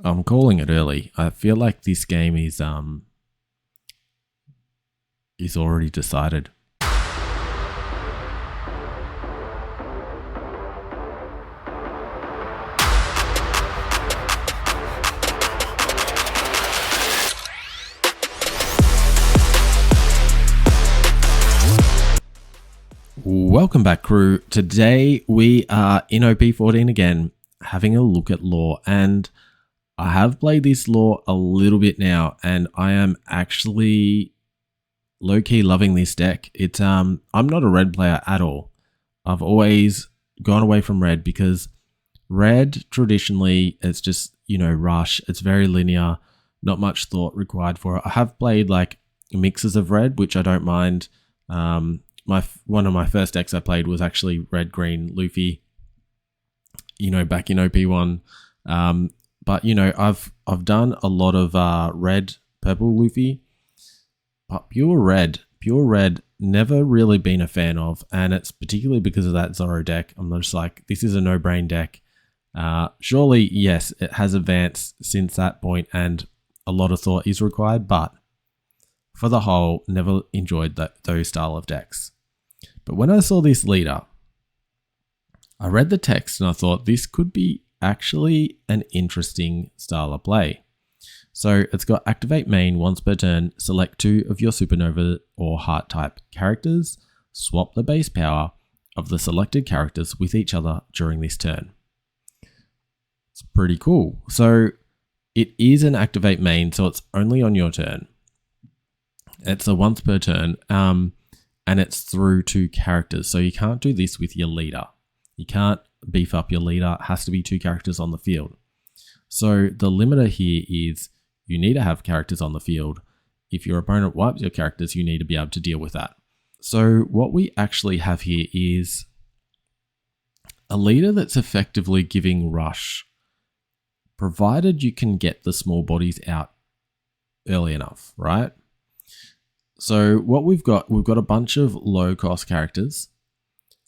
I'm calling it early. I feel like this game is already decided. Welcome back, crew. Today we are in OP14 again, having a look at Law, and I have played this Law a little bit now, and I am actually low-key loving this deck. It's I'm not a red player at all. I've always gone away from red because red traditionally it's just, rush. It's very linear, not much thought required for it. I have played like mixes of red, which I don't mind. One of my first decks I played was actually red, green, Luffy, back in OP1. But I've done a lot of red, purple Luffy, but pure red, never really been a fan of, and it's particularly because of that Zoro deck. I'm just like, this is a no-brain deck. Surely, yes, it has advanced since that point, and a lot of thought is required, but for the whole, never enjoyed those style of decks. But when I saw this leader, I read the text and I thought this could be actually an interesting style of play. So it's got activate main once per turn, select 2 of your supernova or heart type characters, swap the base power of the selected characters with each other during this turn. It's pretty cool. So it is an activate main, so it's only on your turn. It's a once per turn, and it's through 2 characters. So you can't do this with your leader. You can't beef up your leader. It has to be 2 characters on the field. So the limiter here is you need to have characters on the field. If your opponent wipes your characters, you need to be able to deal with that. So what we actually have here is a leader that's effectively giving rush, provided you can get the small bodies out early enough, right? So what we've got a bunch of low cost characters,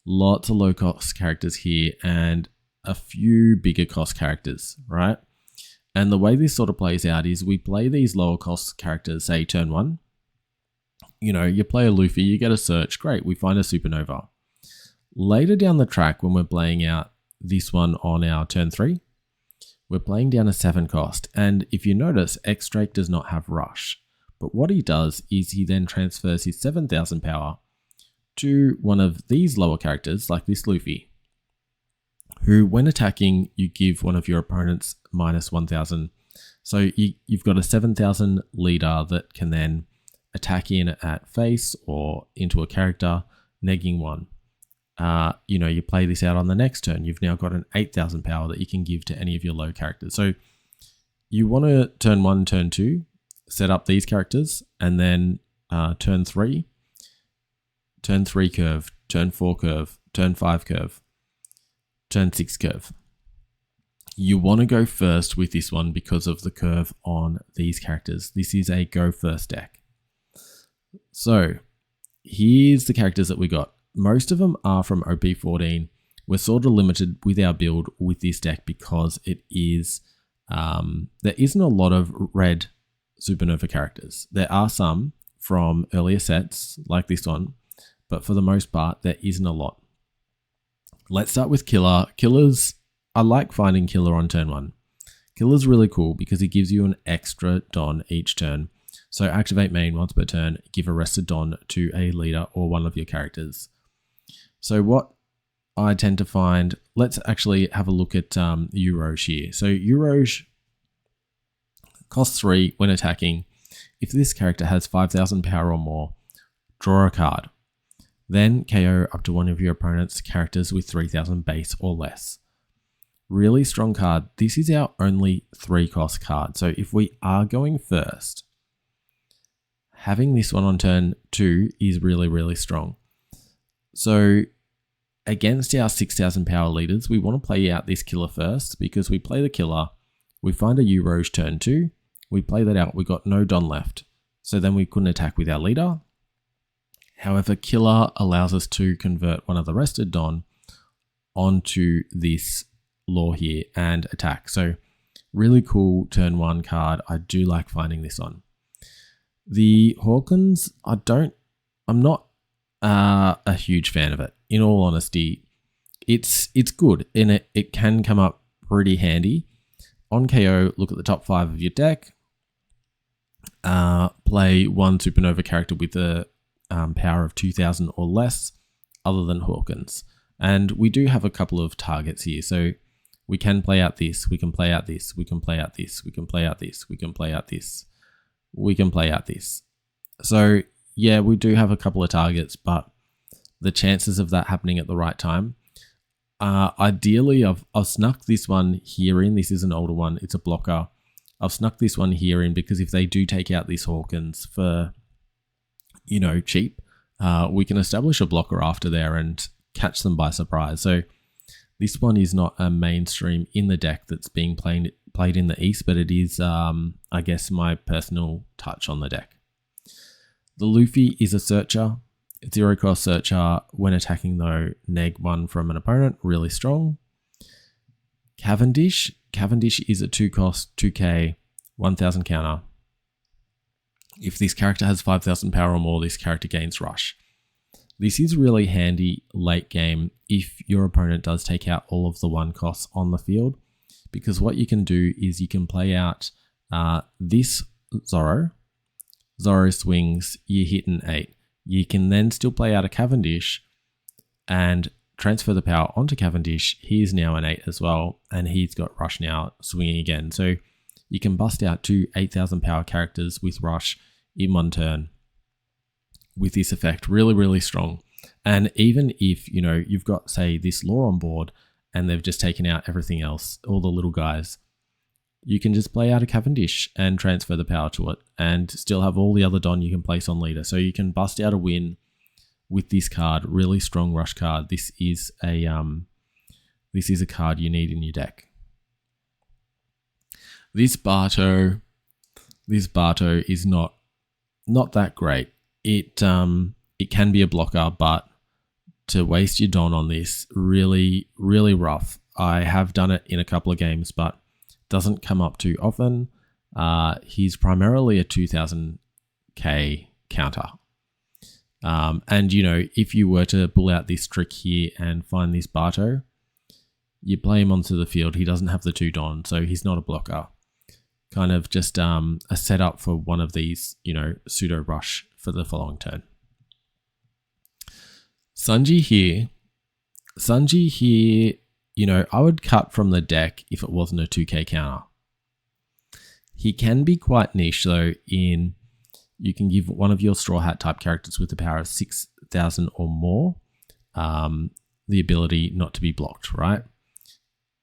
lots of low cost characters here, and a few bigger cost characters, right? And the way this sort of plays out is we play these lower cost characters, say turn 1. You play a Luffy, you get a search, great, we find a supernova. Later down the track, when we're playing out this one on our turn 3, we're playing down a 7 cost. And if you notice, X-Drake does not have rush. But what he does is he then transfers his 7,000 power to one of these lower characters, like this Luffy, who, when attacking, you give one of your opponents minus 1,000. So you've got a 7,000 leader that can then attack in at face or into a character, negging 1. You play this out on the next turn. You've now got an 8,000 power that you can give to any of your low characters. So you want to turn 1, turn 2, set up these characters, and then turn 3 curve, turn 4 curve, turn 5 curve, turn 6 curve. You want to go first with this one because of the curve on these characters. This is a go first deck. So here's the characters that we got. Most of them are from OP14. We're sort of limited with our build with this deck because it is there isn't a lot of red supernova characters. There are some from earlier sets like this one, but for the most part there isn't a lot. Let's start with Killer. Killers, I like finding Killer on turn 1. Killer's really cool because he gives you an extra Don each turn. So activate main once per turn, give a rested Don to a leader or one of your characters. So what I tend to find, let's actually have a look at Uroge here. So Uroge costs 3 when attacking. If this character has 5,000 power or more, draw a card. Then KO up to one of your opponent's characters with 3,000 base or less. Really strong card. This is our only 3 cost card. So if we are going first, having this one on turn 2 is really, really strong. So against our 6,000 power leaders, we want to play out this Killer first because we play the Killer, we find a Uroge turn 2, we play that out, we got no Don left. So then we couldn't attack with our leader. However, Killer allows us to convert one of the rested Don onto this Law here and attack. So Really cool turn 1 card. I do like finding this one. The Hawkins, I'm not a huge fan of it. In all honesty, it's good and it can come up pretty handy. On KO, look at the top 5 of your deck. Play one Supernova character with a power of 2,000 or less, other than Hawkins. And we do have a couple of targets here, so we can play out this, we can play out this, we can play out this, we can play out this, we can play out this, we can play out this. So yeah, we do have a couple of targets, but the chances of that happening at the right time, ideally I've snuck this one here in. This is an older one, it's a blocker. I've snuck this one here in because if they do take out these Hawkins for, cheap, we can establish a blocker after there and catch them by surprise. So this one is not a mainstream in the deck that's being played in the East, but it is, I guess, my personal touch on the deck. The Luffy is a searcher. 0-cost searcher. When attacking though, -1 from an opponent, really strong. Cavendish is a 2-cost, 2k, 1000 counter. If this character has 5000 power or more, this character gains rush. This is really handy late game if your opponent does take out all of the 1 costs on the field, because what you can do is you can play out this Zoro. Zoro swings, you hit an 8. You can then still play out a Cavendish and transfer the power onto Cavendish. He is now an 8 as well, and he's got rush now, swinging again. So you can bust out 2 8,000 power characters with rush in 1 turn with this effect. Really, really strong. And even if, you've got, say, this Law on board and they've just taken out everything else, all the little guys, you can just play out a Cavendish and transfer the power to it and still have all the other Don you can place on leader. So you can bust out a win with this card. Really strong rush card. This is a card you need in your deck. This Barto is not that great. It can be a blocker, but to waste your Don on this, really, really rough. I have done it in a couple of games, but doesn't come up too often. He's primarily a 2000k counter. And if you were to pull out this trick here and find this Barto, you play him onto the field. He doesn't have the 2 Don, so he's not a blocker. Kind of just a setup for one of these, pseudo rush for the following turn. Sanji here, I would cut from the deck if it wasn't a 2k counter. He can be quite niche though, in you can give one of your Straw Hat type characters with the power of 6,000 or more the ability not to be blocked, right?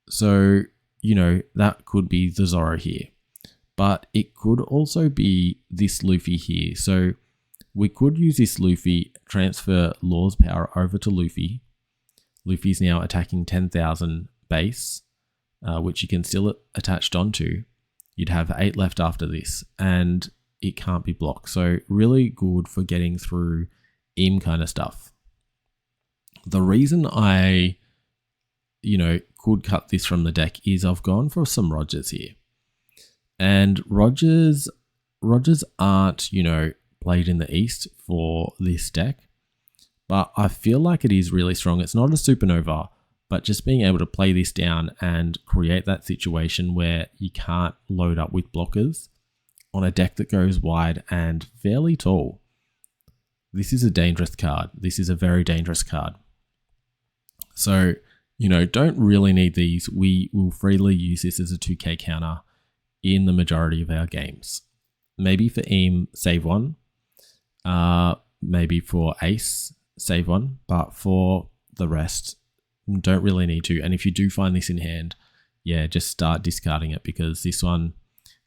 So, that could be the Zoro here. But it could also be this Luffy here. So we could use this Luffy, transfer Law's power over to Luffy. Luffy's now attacking 10,000 base, which you can still attach onto. You'd have 8 left after this, and it can't be blocked. So really good for getting through IM kind of stuff. The reason I, could cut this from the deck is I've gone for some Rogers here. And Rogers aren't, played in the East for this deck, but I feel like it is really strong. It's not a supernova, but just being able to play this down and create that situation where you can't load up with blockers on a deck that goes wide and fairly tall. This is a dangerous card. This is a very dangerous card. So, don't really need these. We will freely use this as a 2k counter in the majority of our games. Maybe for Eam, save 1. Maybe for Ace, save 1. But for the rest, don't really need to. And if you do find this in hand, yeah, just start discarding it, because this one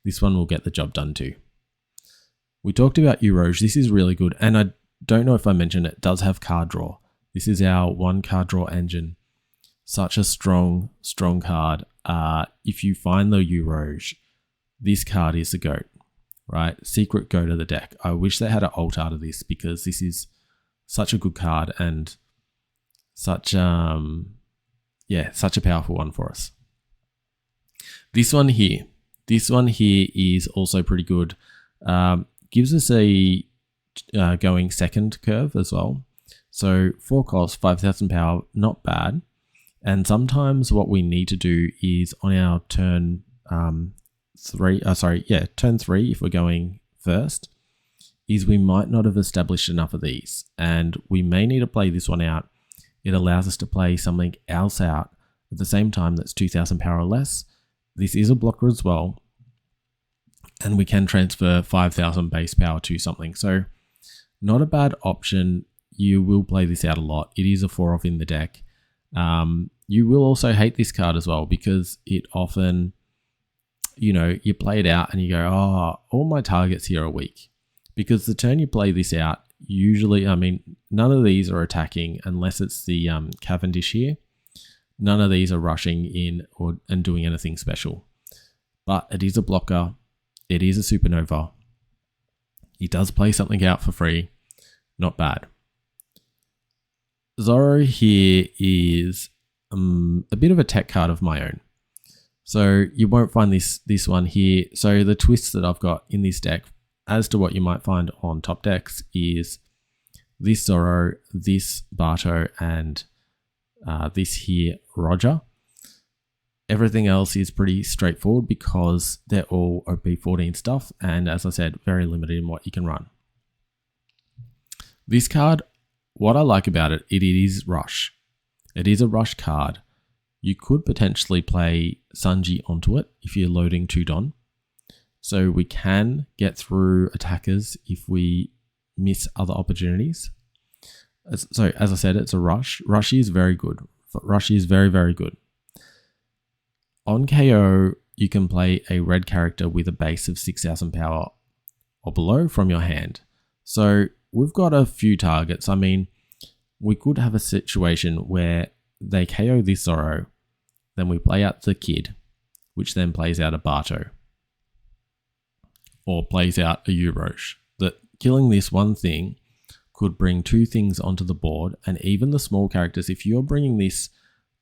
will get the job done too. We talked about Uroge. This is really good. And I don't know if I mentioned it does have card draw. This is our 1 card draw engine. Such a strong card. If you find the Uroge, this card is the GOAT, right? Secret GOAT of the deck. I wish they had an alt out of this, because this is such a good card and such a powerful one for us. This one here, This one here is also pretty good. Gives us a going second curve as well. So 4 cost, 5,000 power, not bad. And sometimes what we need to do is on our turn turn 3, if we're going first, is we might not have established enough of these, and we may need to play this one out. It allows us to play something else out at the same time that's 2,000 power or less. This is a blocker as well, and we can transfer 5,000 base power to something. So not a bad option. You will play this out a lot. It is a 4-off in the deck. You will also hate this card as well, because it often, you play it out and you go, oh, all my targets here are weak. Because the turn you play this out, usually, none of these are attacking unless it's the Cavendish here. None of these are rushing in and doing anything special. But it is a blocker. It is a supernova. It does play something out for free. Not bad. Zoro here is a bit of a tech card of my own. So you won't find this one here. So the twists that I've got in this deck, as to what you might find on top decks, is this Zoro, this Barto, and this here Roger. Everything else is pretty straightforward because they're all OP14 stuff, and as I said, very limited in what you can run. This card, what I like about it, it is rush. It is a rush card. You could potentially play Sanji onto it if you're loading 2 Don. So we can get through attackers if we miss other opportunities. So as I said, it's a rush. Rush is very good. Rush is very, very good. On KO, you can play a red character with a base of 6,000 power or below from your hand. So we've got a few targets. We could have a situation where they KO this Zoro, then we play out the Kid, which then plays out a Barto, or plays out a Urosh. That killing this one thing could bring 2 things onto the board, and even the small characters, if you're bringing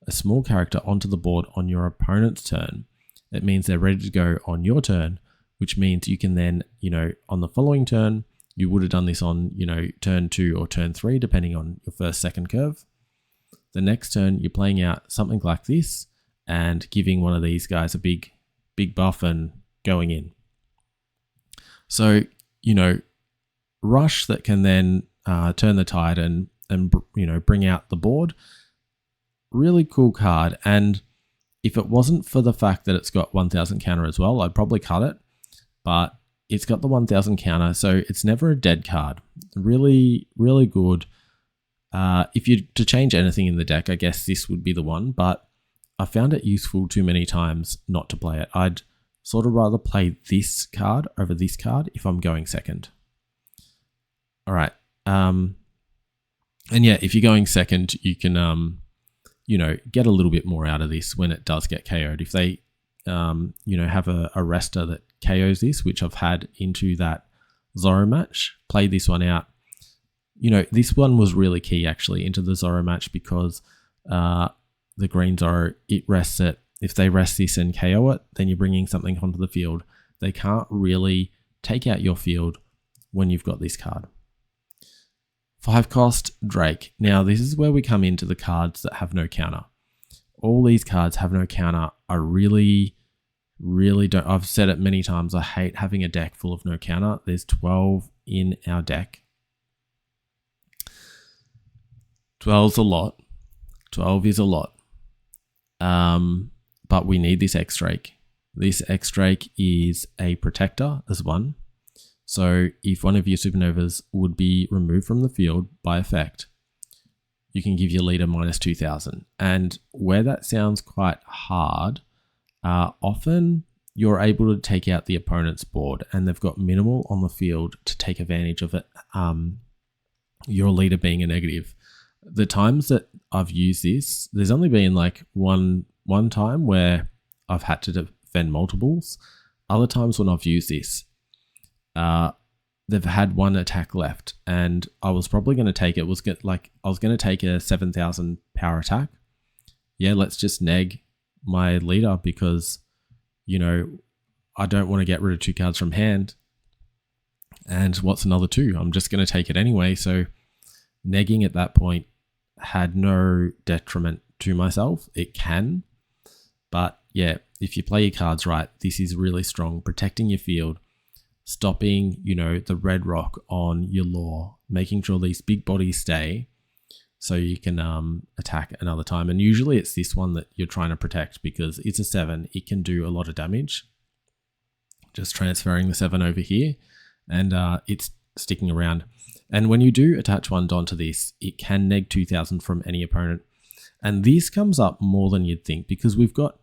a small character onto the board on your opponent's turn, it means they're ready to go on your turn, which means you can then, on the following turn, you would have done this on, turn 2 or turn 3, depending on your first, second curve. The next turn, you're playing out something like this and giving one of these guys a big buff and going in. So, rush that can then turn the tide and bring out the board. Really cool card. And if it wasn't for the fact that it's got 1,000 counter as well, I'd probably cut it. But it's got the 1,000 counter, so it's never a dead card. Really, really good. If you to change anything in the deck, I guess this would be the one. But I found it useful too many times not to play it. I'd sort of rather play this card over this card if I'm going second. All right. And yeah, if you're going second, you can, get a little bit more out of this when it does get KO'd. If they, have a arrestor that KOs this, which I've had into that Zoro match, play this one out. This one was really key actually into the Zoro match because the green Zoro, it rests it. If they rest this and KO it, then you're bringing something onto the field. They can't really take out your field when you've got this card. 5 cost Drake. Now this is where we come into the cards that have no counter. All these cards have no counter. I really don't. I've said it many times. I hate having a deck full of no counter. There's 12 in our deck. 12's a lot. 12 is a lot. But we need this X-Drake. This X-Drake is a protector as one. So if one of your supernovas would be removed from the field by effect, you can give your leader minus 2,000. And where that sounds quite hard, often you're able to take out the opponent's board and they've got minimal on the field to take advantage of it, your leader being a negative. The times that I've used this, there's only been like one time where I've had to defend multiples. Other times when I've used this, they've had one attack left and I was probably going to take it. I was going to take a 7,000 power attack. Yeah, let's just neg my leader because, I don't want to get rid of 2 cards from hand. And what's another 2? I'm just going to take it anyway. So negging at that point had no detriment to myself. It can, but yeah, if you play your cards right, this is really strong. Protecting your field, stopping, the red rock on your law, making sure these big bodies stay so you can attack another time. And usually it's this one that you're trying to protect because it's a 7. It can do a lot of damage. Just transferring the 7 over here, and it's sticking around. And when you do attach 1 Don to this, it can neg 2,000 from any opponent. And this comes up more than you'd think because we've got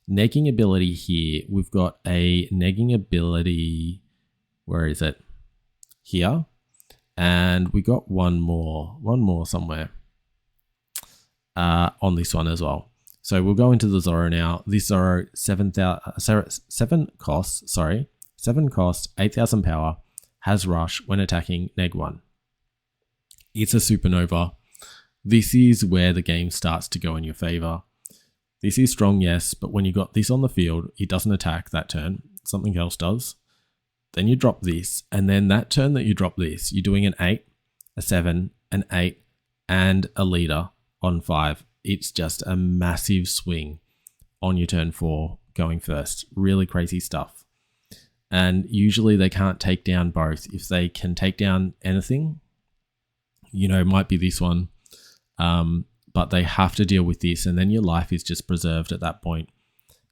negging ability here. We've got a negging ability, where is it? Here. And we got one more somewhere on this one as well. So we'll go into the Zoro now. This Zoro, 7 cost, 8,000 power, has rush when attacking, neg 1. It's a supernova. This is where the game starts to go in your favor. This is strong, yes, but when you got this on the field, it doesn't attack that turn. Something else does. Then you drop this, and then that turn that you drop this, you're doing an 8, a 7, an 8, and a leader on 5. It's just a massive swing on your turn 4 going first. Really crazy stuff. And usually they can't take down both. If they can take down anything, it might be this one, but they have to deal with this, and then your life is just preserved at that point.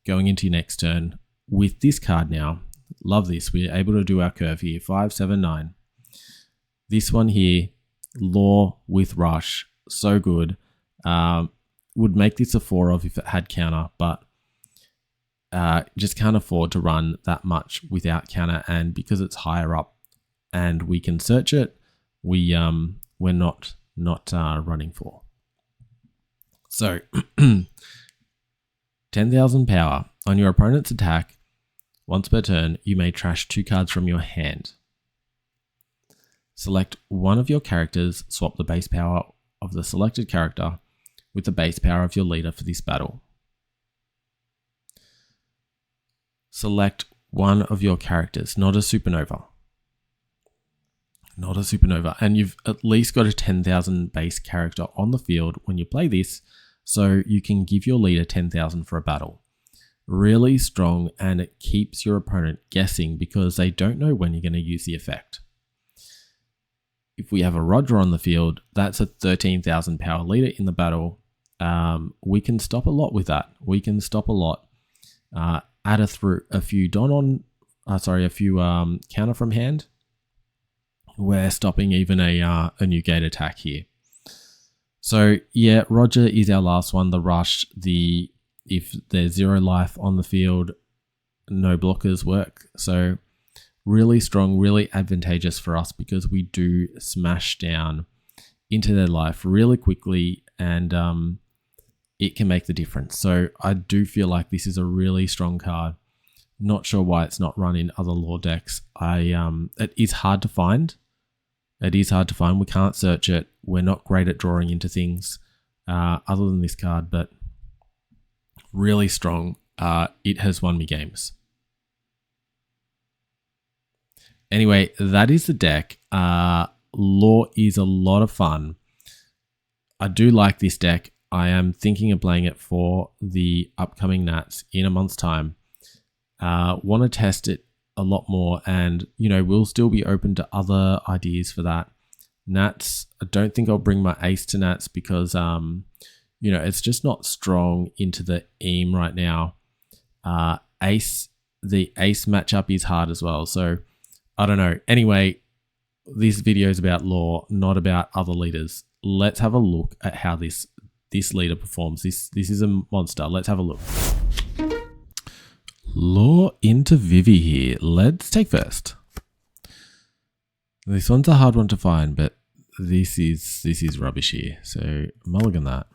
Going into your next turn with this card now, love this. We're able to do our curve here, 5, 7, 9. This one here, Law with Rush, so good. Would make this a 4 of if it had counter, but just can't afford to run that much without counter, and because it's higher up and we can search it, we're not running 4. So 10,000 power on your opponent's attack. Once per turn, you may trash 2 cards from your hand. Select one of your characters, swap the base power of the selected character with the base power of your leader for this battle. Select one of your characters, not a supernova. Not a supernova. And you've at least got a 10,000 base character on the field when you play this, so you can give your leader 10,000 for a battle. Really strong, and it keeps your opponent guessing because they don't know when you're going to use the effect. If we have a Roger on the field, that's a 13,000 power leader in the battle. We can stop a lot with that. We can stop a lot. Add a few counter from hand. We're stopping even a new gate attack here. So yeah, Roger is our last one. The rush, if there's 0 life on the field, no blockers work. So really strong, really advantageous for us because we do smash down into their life really quickly, and it can make the difference. So I do feel like this is a really strong card. Not sure why it's not run in other Law decks. It is hard to find. It is hard to find. We can't search it. We're not great at drawing into things other than this card, but really strong. It has won me games. Anyway, that is the deck. Law is a lot of fun. I do like this deck. I am thinking of playing it for the upcoming Nats in a month's time. Want to test it a lot more, and we'll still be open to other ideas for that. Nats, I don't think I'll bring my ace to Nats because it's just not strong into the EAM right now. The ace matchup is hard as well, so I don't know. Anyway, this video is about Law, not about other leaders. Let's have a look at how this leader performs. This is a monster. Let's have a look. Law into Vivi here. Let's take first. This one's a hard one to find, but this is rubbish here. So mulligan that.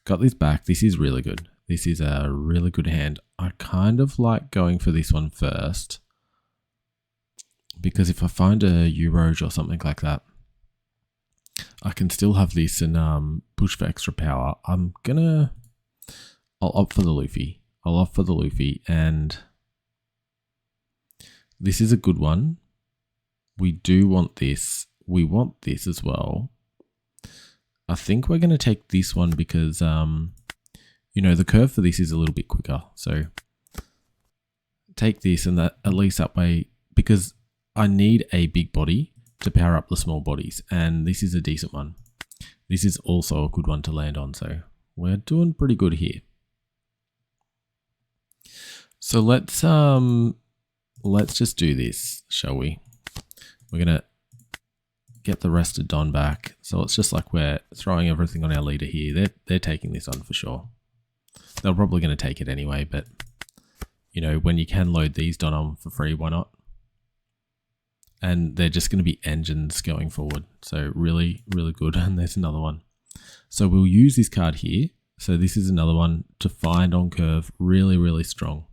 Got this back. This is really good. This is a really good hand. I kind of like going for this one first, because if I find a Euroge or something like that, I can still have this and push for extra power. I'll opt for the Luffy. I'll opt for the Luffy, and This is a good one. We do want this. We want this as well. I think we're going to take this one because, you know, the curve for this is a little bit quicker. So take this, and that at least that way, because I need a big body to power up the small bodies, and this is a decent one. This is also a good one to land on, so we're doing pretty good here. So let's just do this, shall we? We're gonna get the rested Don back. So it's just like we're throwing everything on our leader here. They're taking this on for sure. They're probably going to take it anyway, but you know, when you can load these Don on for free, why not? And they're just going to be engines going forward. So really, really good. And there's another one. So we'll use this card here. So this is another one to find on curve. Really, really strong.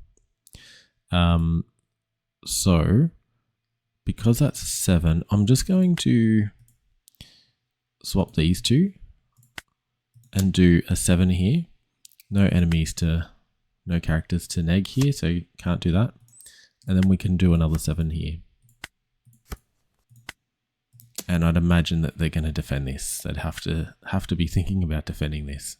So because that's 7, I'm just going to swap these two and do a 7 here. No characters to neg here, so you can't do that. And then we can do another 7 here. And I'd imagine that they're going to defend this. They'd have to be thinking about defending this.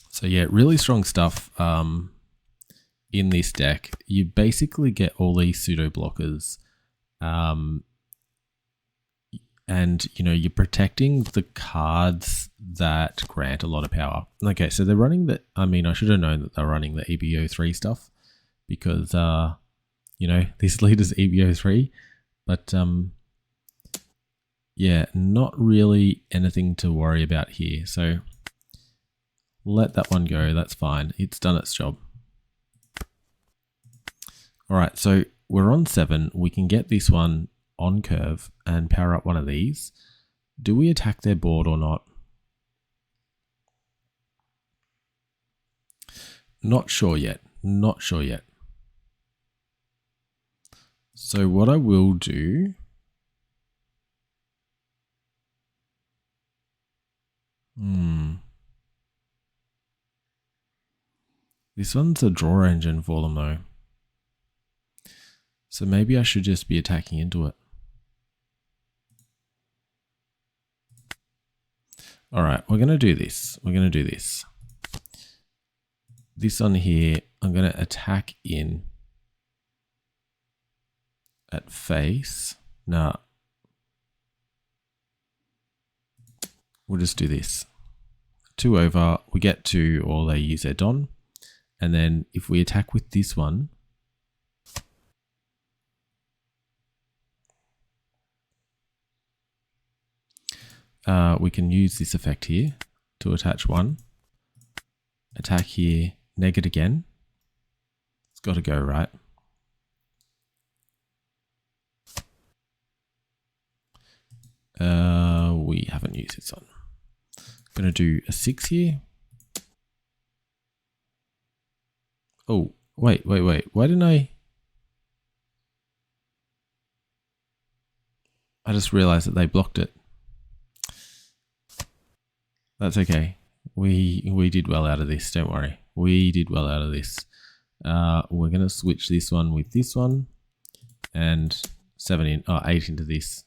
So yeah, really strong stuff in this deck. You basically get all these pseudo blockers, and you know, you're protecting the cards that grant a lot of power. Okay, so they're running the, I mean, I should have known that they're running the EBO3 stuff because you know, this leader's EBO3, but yeah, not really anything to worry about here. So let that one go, that's fine. It's done its job. All right, so we're on 7. We can get this one on curve and power up one of these. Do we attack their board or not? Not sure yet. Not sure yet. So what I will do... This one's a draw engine for them though. So maybe I should just be attacking into it. All right, we're going to do this. We're going to do this. This one here, I'm going to attack in at face. Nah. We'll just do this. 2 over, we get 2, or they use their Don. And then if we attack with this one, we can use this effect here to attach 1. Attack here, neg it again. It's got to go, right? We haven't used this one. Going to do a 6 here. Oh, wait. Why didn't I just realized that they blocked it. That's okay. We did well out of this, don't worry. We did well out of this. We're going to switch this one with this one and 8 into this.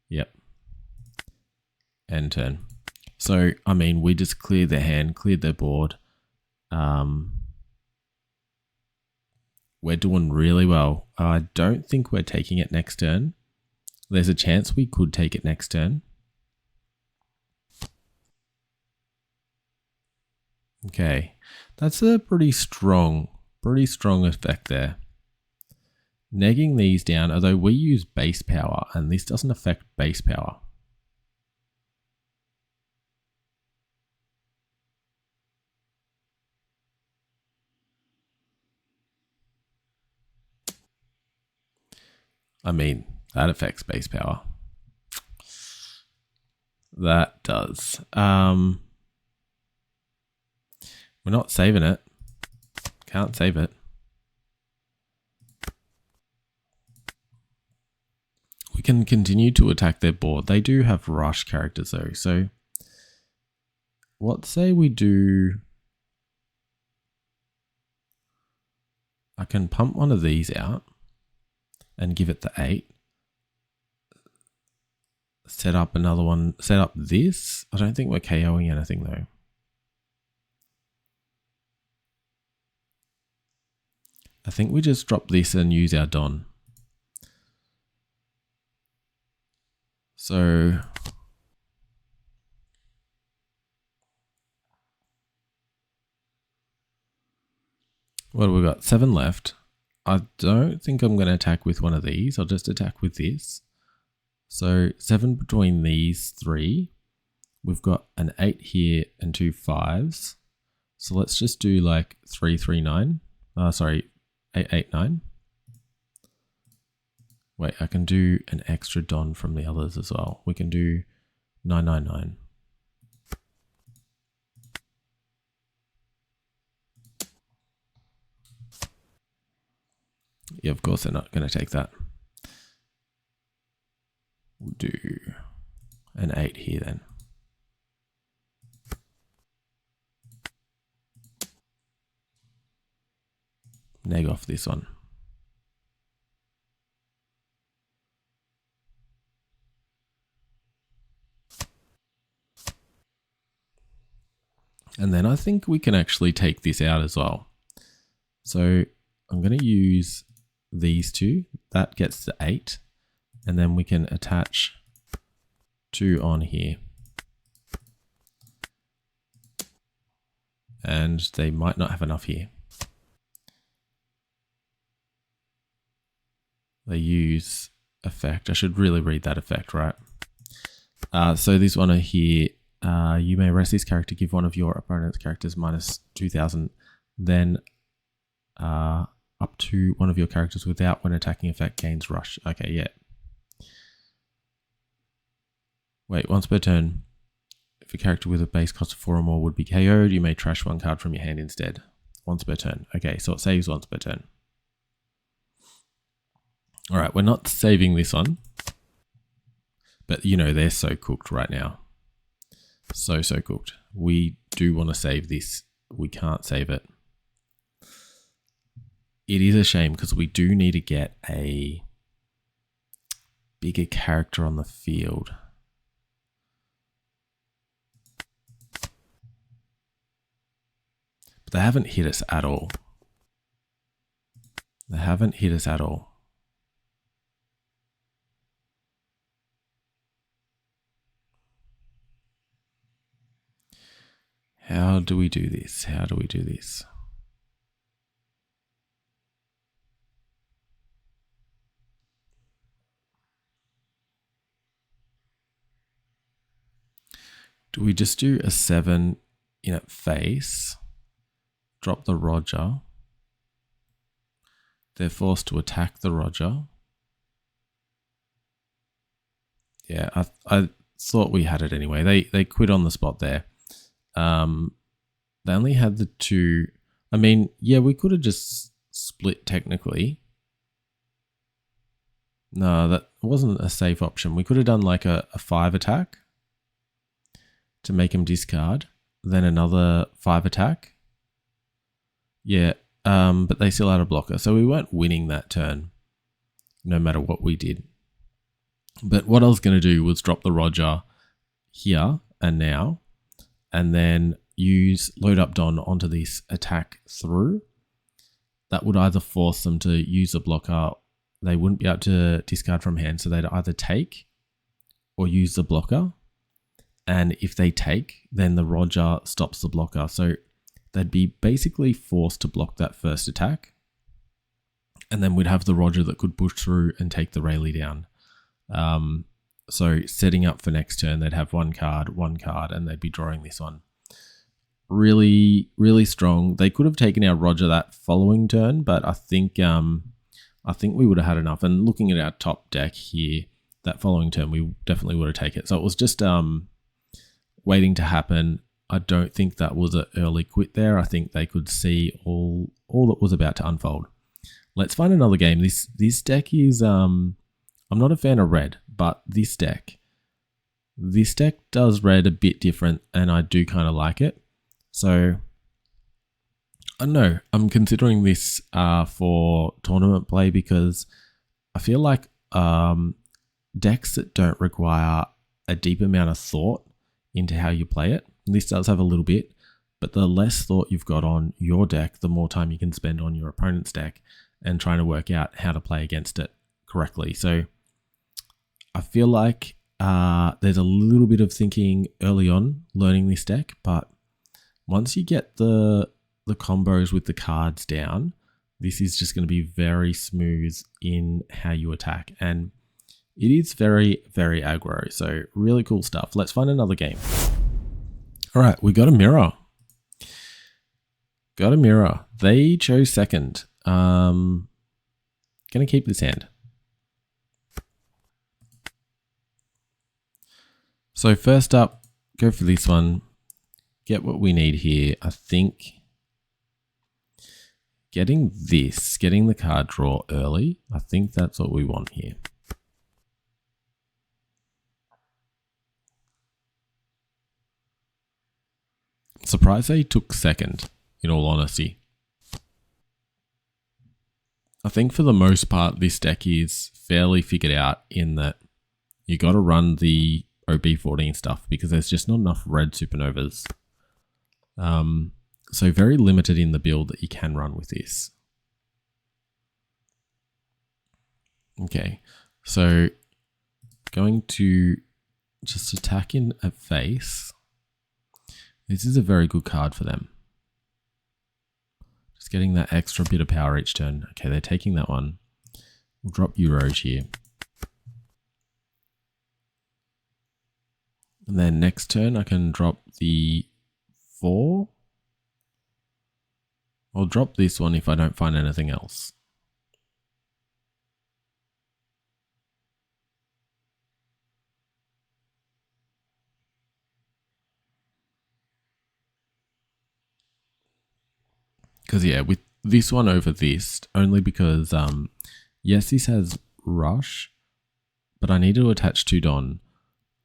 Yep. And turn. So, I mean, we just cleared their hand, cleared their board. We're doing really well. I don't think we're taking it next turn. There's a chance we could take it next turn. Okay, that's a pretty strong effect there. Negging these down, although we use base power and this doesn't affect base power. I mean, that affects base power. That does. We're not saving it. Can't save it. We can continue to attack their board. They do have rush characters though. So what say we do I can pump one of these out and give it the 8. Set up another one, set up this. I don't think we're KOing anything though. I think we just drop this and use our Don. So what have we got? 7 left. I don't think I'm going to attack with one of these. I'll just attack with this. So 7 between these 3. We've got an 8 here and 2 5s. So let's just do like 3 3 9. Sorry, 8 8 9. Wait, I can do an extra Don from the others as well. We can do 9 9 9. Yeah, of course they're not going to take that. We'll do an 8 here then. Neg off this one. And then I think we can actually take this out as well. So I'm going to use these 2. That gets the 8. And then we can attach 2 on here. And they might not have enough here. They use effect. I should really read that effect, right? So this one here, you may rest this character, give one of your opponent's characters minus 2,000, then up to one of your characters without when attacking effect gains rush. Okay, yeah. Wait, once per turn, if a character with a base cost of 4 or more would be KO'd, you may trash 1 card from your hand instead. Once per turn. Okay, so it saves once per turn. All right, we're not saving this one. But, you know, they're so cooked right now. So cooked. We do want to save this. We can't save it. It is a shame because we do need to get a bigger character on the field. But they haven't hit us at all. They haven't hit us at all. How do we do this? How do we do this? Do we just do a 7 in at face? Drop the Roger. They're forced to attack the Roger. Yeah, I thought we had it anyway. They quit on the spot there. They only had the 2. I mean, yeah, we could have just split technically. No, that wasn't a safe option. We could have done like a 5 attack to make him discard, then another 5 attack. Yeah, but they still had a blocker, so we weren't winning that turn, no matter what we did. But what I was going to do was drop the Roger here and now, and then use load up Don onto this attack through. That would either force them to use a blocker. They wouldn't be able to discard from hand, so they'd either take or use the blocker. And if they take, then the Roger stops the blocker. So they'd be basically forced to block that first attack. And then we'd have the Roger that could push through and take the Rayleigh down. So setting up for next turn, they'd have one card, and they'd be drawing this one. Really, really strong. They could have taken our Roger that following turn, but I think we would have had enough. And looking at our top deck here, that following turn, we definitely would have taken it. So it was just waiting to happen. I don't think that was an early quit there. I think they could see all that was about to unfold. Let's find another game. This deck is I'm not a fan of red, but this deck does red a bit different, and I do kind of like it. So I don't know. I'm considering this for tournament play because I feel like decks that don't require a deep amount of thought into how you play it. This does have a little bit, but the less thought you've got on your deck, the more time you can spend on your opponent's deck and trying to work out how to play against it correctly. So I feel like there's a little bit of thinking early on learning this deck, but once you get the combos with the cards down, this is just going to be very smooth in how you attack. And it is very, very aggro. So really cool stuff. Let's find another game. All right, we got a mirror. Got a mirror. They chose second. Gonna keep this hand. So first up, go for this one. Get what we need here. I think getting the card draw early, I think that's what we want here. Surprised they took second, in all honesty. I think for the most part, this deck is fairly figured out in that you got to run the OP14 stuff because there's just not enough red supernovas. So very limited in the build that you can run with this. Okay, so going to just attack in a face. This is a very good card for them. Just getting that extra bit of power each turn. Okay, they're taking that one. We'll drop Euros here. And then next turn I can drop the 4. I'll drop this one if I don't find anything else. Because yeah, with this one over this, only because, yes, this has rush, but I need to attach 2 Don.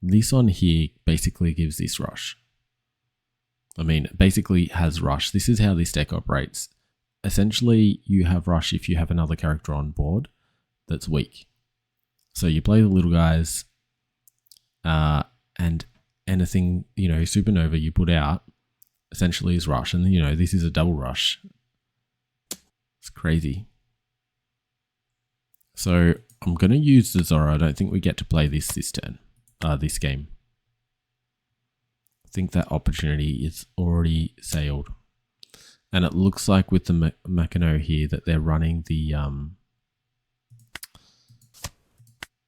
This one here basically gives this rush. I mean, basically has rush. This is how this deck operates. Essentially, you have rush if you have another character on board that's weak. So you play the little guys, and anything, you know, supernova you put out essentially is rush. And, you know, this is a double rush. It's crazy. So I'm going to use the Zoro. I don't think we get to play this turn, this game. I think that opportunity is already sailed. And it looks like with the Machino here that they're running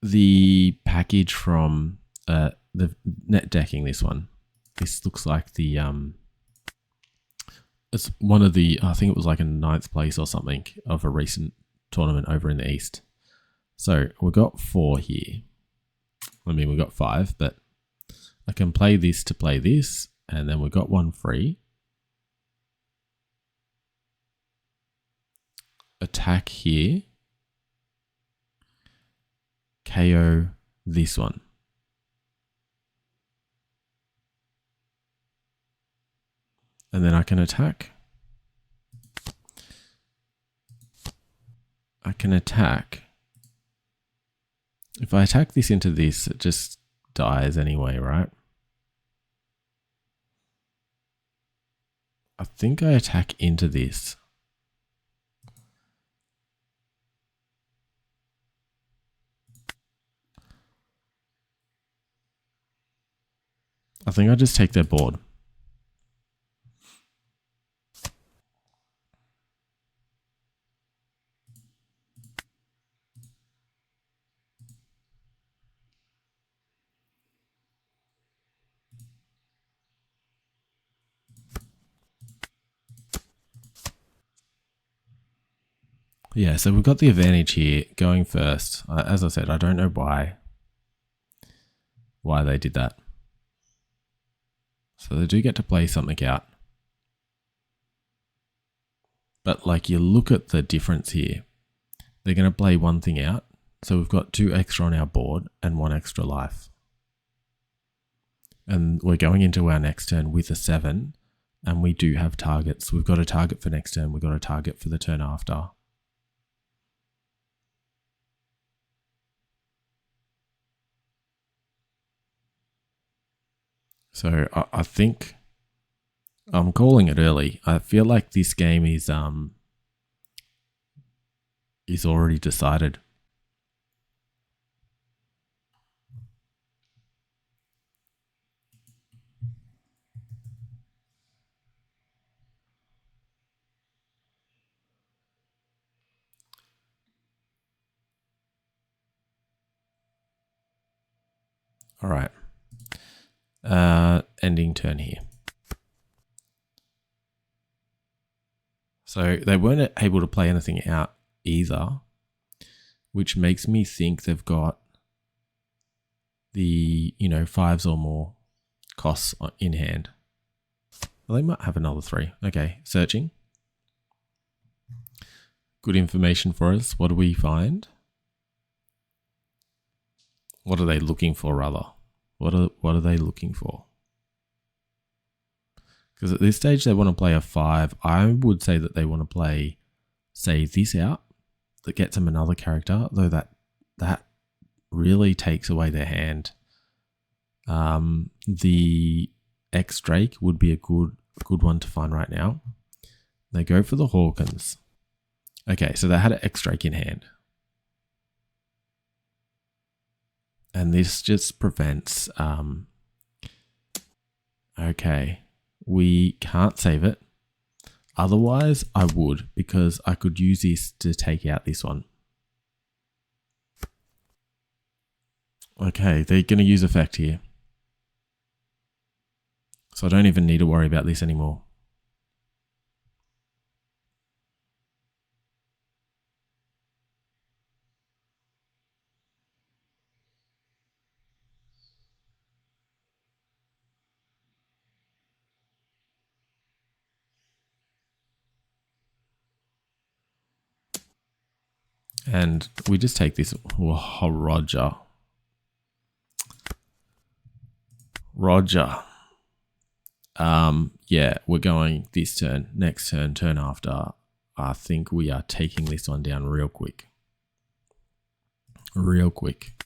the package from the net decking this one. This looks like the it's one of the, I think it was like a 9th place or something of a recent tournament over in the East. So we got 4 here. I mean, we got 5, but I can play this to play this, and then we got 1 free. Attack here. KO this one. And then I can attack. I can attack. If I attack this into this, it just dies anyway, right? I think I attack into this. I think I just take their board. Yeah, so we've got the advantage here going first. As I said, I don't know why they did that. So they do get to play something out. But like you look at the difference here. They're going to play one thing out. So we've got 2 extra on our board and 1 extra life. And we're going into our next turn with a 7. And we do have targets. We've got a target for next turn. We've got a target for the turn after. So I think I'm calling it early. I feel like this game is already decided. All right. Ending turn here. So they weren't able to play anything out either, which makes me think they've got the, 5s or more costs in hand. Well, they might have another 3. Okay, searching. Good information for us. What do we find? What are they looking for, rather? What are they looking for? Because at this stage, they want to play a 5. I would say that they want to play, say, this out. That gets them another character, though that really takes away their hand. The X Drake would be a good one to find right now. They go for the Hawkins. Okay, so they had an X Drake in hand. And this just prevents... okay, we can't save it. Otherwise, I would, because I could use this to take out this one. Okay, they're going to use effect here. So I don't even need to worry about this anymore. And we just take this. Whoa, Roger. Yeah, we're going this turn, next turn, turn after. I think we are taking this one down real quick. Real quick.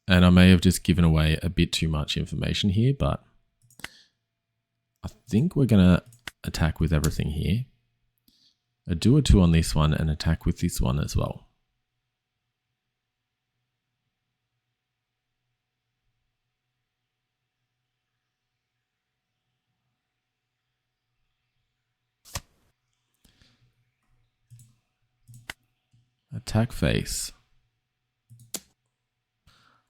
And I may have just given away a bit too much information here, but I think we're going to attack with everything here. Do a 2 on this one and attack with this one as well. Attack face.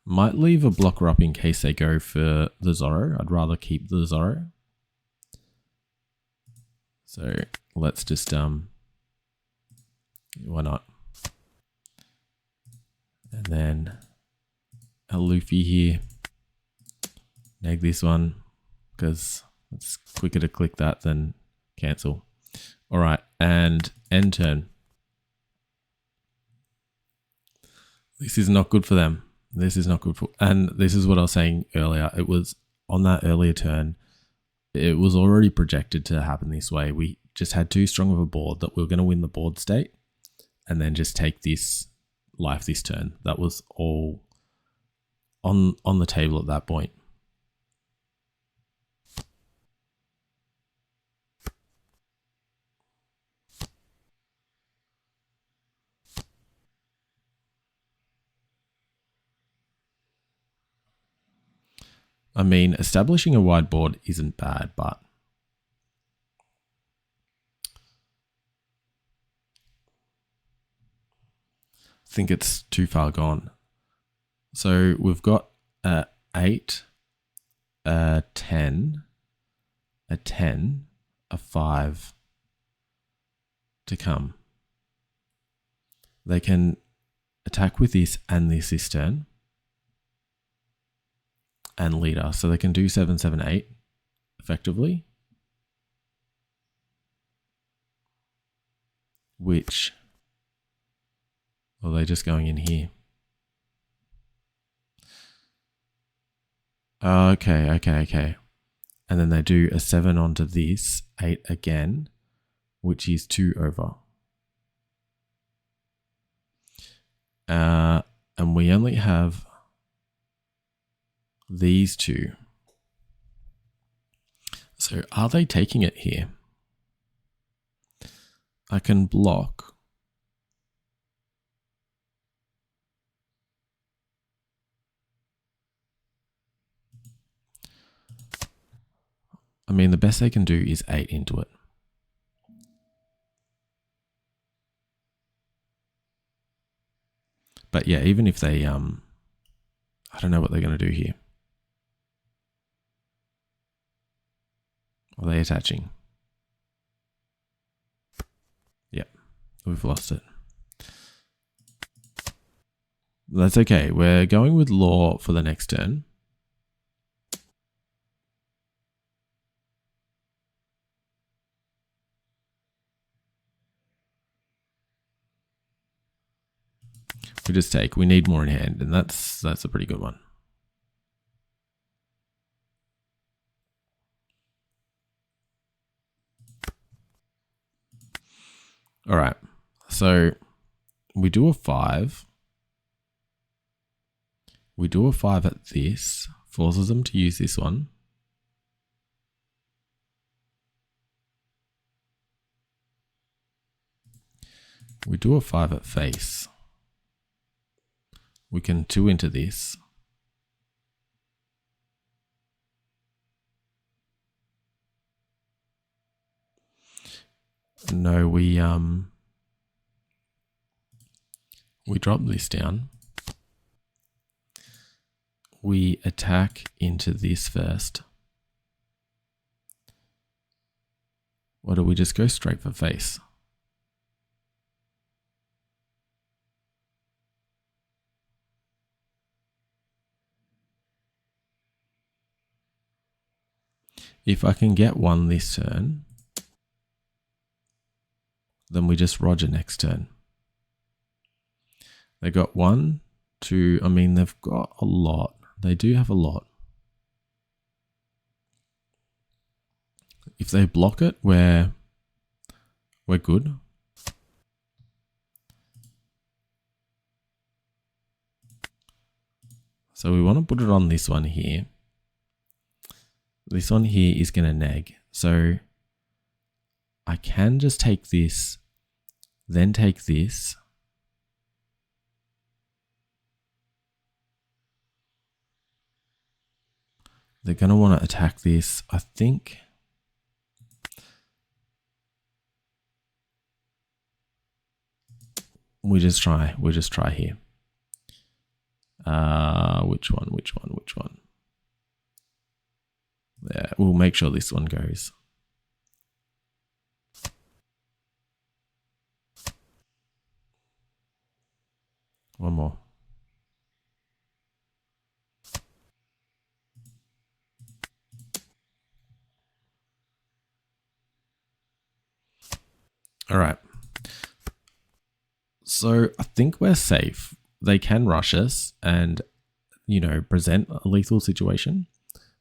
Might leave a blocker up in case they go for the Zoro. I'd rather keep the Zoro. So let's just, why not? And then a Luffy here. Neg this one, because it's quicker to click that than cancel. All right, and end turn. This is not good for them. This is not good for, and this is what I was saying earlier. It was on that earlier turn. It was already projected to happen this way. We just had too strong of a board that we were going to win the board state and then just take this life this turn. That was all on the table at that point. I mean, establishing a wide board isn't bad, but I think it's too far gone. So we've got a 8, a 10, a 10, a 5 to come. They can attack with this and this turn. And leader, so they can do 7, 7, 8 effectively, which, are they just going in here? Okay. And then they do a 7 onto this, 8 again, which is 2 over. And we only have these two. So are they taking it here? I can block. I mean, the best they can do is 8 into it. But yeah, even if they, I don't know what they're going to do here. Are they attaching? Yep, we've lost it. That's okay. We're going with law for the next turn. We just take. We need more in hand, and that's a pretty good one. All right. So we do a 5. We do a 5 at this. Forces them to use this one. We do a 5 at face. We can 2 into this. No, we drop this down. We attack into this first. Or do we just go straight for face? If I can get 1 this turn, then we just Roger next turn. They got 1, 2, I mean, they've got a lot. They do have a lot. If they block it, we're good. So we want to put it on this one here. This one here is going to neg. So I can just take this, then take this. They're going to want to attack this, I think. We just try here. Which one? Yeah, we'll make sure this one goes. One more. All right. So I think we're safe. They can rush us and, you know, present a lethal situation.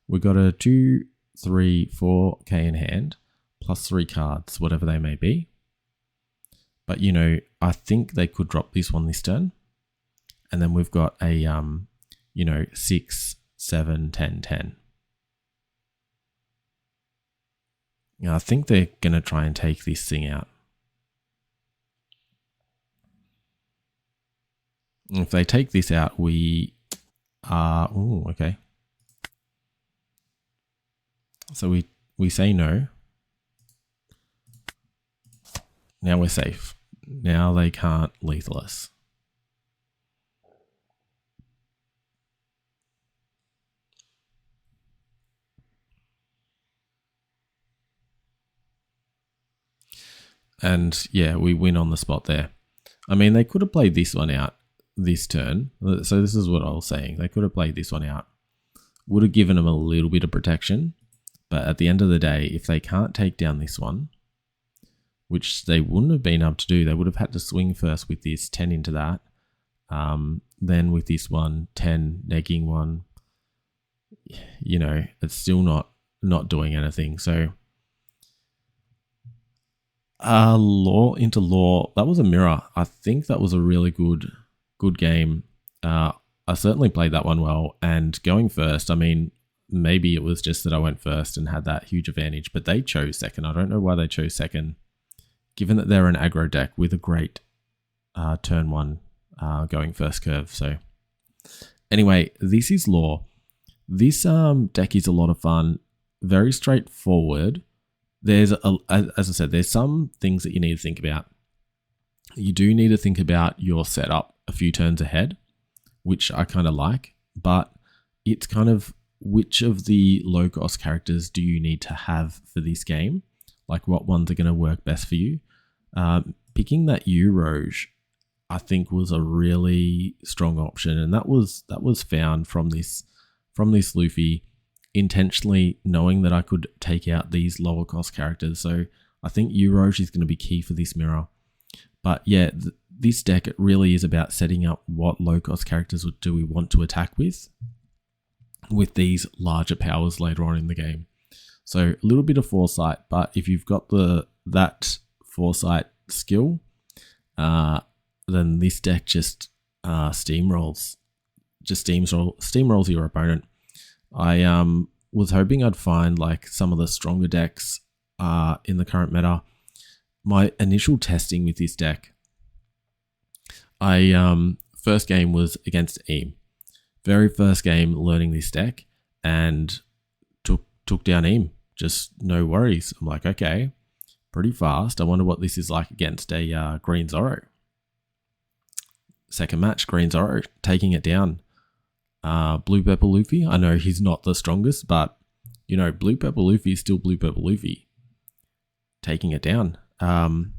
We got a 2, 3, 4K in hand, plus 3 cards, whatever they may be. But, you know, I think they could drop this one this turn. And then we've got a, you know, 6, 7, 10, 10. Now, I think they're going to try and take this thing out. If they take this out, we are... Oh, okay. So we say no. Now we're safe. Now they can't lethal us. And yeah, we win on the spot there. I mean, they could have played this one out this turn. So this is what I was saying. They could have played this one out. Would have given them a little bit of protection. But at the end of the day, if they can't take down this one, which they wouldn't have been able to do, they would have had to swing first with this 10 into that. Then with this one, 10 negging one. You know, it's still not not doing anything. So Law into Law, that was a mirror. I think that was a really good game. I certainly played that one well, and going first, I mean, maybe it was just that I went first and had that huge advantage, but they chose second. I don't know why they chose second, given that they're an aggro deck with a great turn one going first curve. So anyway, this is Law. This deck is a lot of fun, very straightforward. There's, as I said, there's some things that you need to think about. You do need to think about your setup a few turns ahead, which I kind of like, but it's kind of which of the low cost characters do you need to have for this game? Like what ones are going to work best for you? Picking that Rouge, I think, was a really strong option, and that was found from this Luffy, intentionally knowing that I could take out these lower cost characters. So I think Rouge is going to be key for this mirror. But yeah, this deck, it really is about setting up what low cost characters do we want to attack with these larger powers later on in the game. So a little bit of foresight, but if you've got that foresight skill, then this deck just steamrolls your opponent. I was hoping I'd find like some of the stronger decks in the current meta. My initial testing with this deck, first game was against Eam. Very first game learning this deck, and took down Eam. Just no worries. I'm like, okay, pretty fast. I wonder what this is like against a green Zoro. Second match, green Zoro, taking it down. Blue Purple Luffy, I know he's not the strongest, but you know, Blue Purple Luffy is still Blue Purple Luffy. Taking it down. And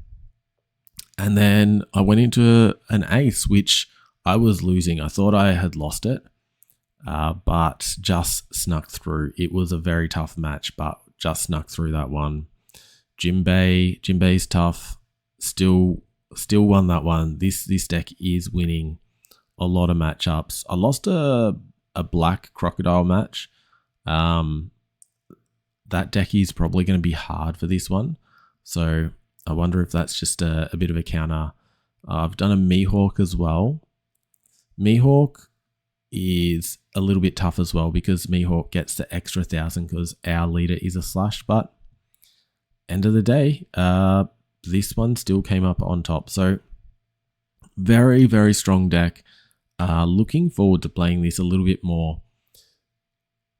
then I went into an ace, which I was losing. I thought I had lost it, but just snuck through. It was a very tough match, but just snuck through that one. Jinbei's tough. Still won that one. This deck is winning a lot of matchups. I lost a black crocodile match. That deck is probably going to be hard for this one. So I wonder if that's just a bit of a counter. I've done a Mihawk as well. Mihawk is a little bit tough as well because Mihawk gets the extra 1,000 because our leader is a slash, but end of the day, this one still came up on top. So very, very strong deck. Looking forward to playing this a little bit more.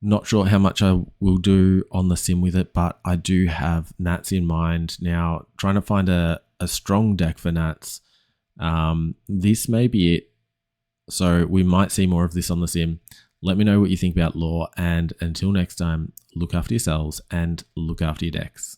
Not sure how much I will do on the sim with it, but I do have Nats in mind now. Trying to find a strong deck for Nats. This may be it. So we might see more of this on the sim. Let me know what you think about Law, and until next time, look after yourselves and look after your decks.